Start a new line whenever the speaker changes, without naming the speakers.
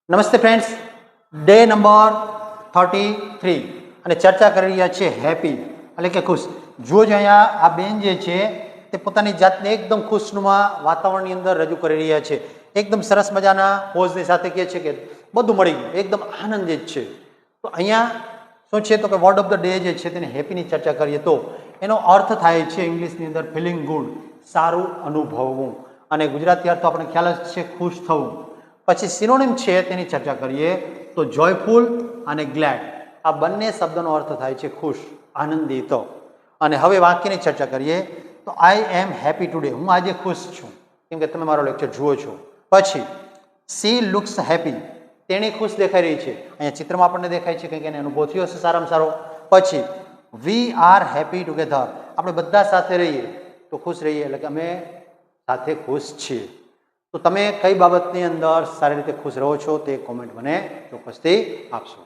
નમસ્તે friends, day number 33 અને ચર્ચા કરી રહ્યા છીએ હેપી એટલે કે ખુશ. જો અહીંયા આ બેન જે છે તે પોતાની જાતને એકદમ ખુશનુમા વાતાવરણની અંદર રજૂ કરી રહ્યા છે. એકદમ સરસ મજાના પોઝની સાથે કહે છે કે બધું મળી ગયું, એકદમ આનંદિત છે. તો અહીંયા શું છે તો કે વર્ડ ઓફ ધ ડે જે છે તેને હેપીની ચર્ચા કરીએ તો એનો અર્થ થાય છે ઇંગ્લિશની અંદર ફિલિંગ ગુડ, સારું અનુભવવું, અને ગુજરાતી અર્થ તો આપણે ખ્યાલ જ છે ખુશ થવું. પછી સિનોનિમ છે તેની ચર્ચા કરીએ તો જોયફુલ અને ગ્લેડ. આ બંને શબ્દનો અર્થ થાય છે ખુશ, આનંદિત. અને હવે વાક્યની ચર્ચા કરીએ તો આઈ એમ હેપી ટુડે. હું આજે ખુશ છું કેમ કે તમે મારો લેક્ચર જુઓ છો. પછી સી લુક્સ હેપી. તેણી ખુશ દેખાઈ રહી છે. અહીંયા ચિત્રમાં આપણને દેખાય છે કે એને અનુભવ થયો હશે સારામાં સારો. પછી વી આર હેપી ટુગેધર. આપણે બધા સાથે રહીએ તો ખુશ રહીએ, એટલે કે અમે સાથે ખુશ છીએ. તો તમે કઈ બાબતની અંદર સારી રીતે ખુશ રહો છો તે કોમેન્ટ મને ચોક્કસથી આપશો.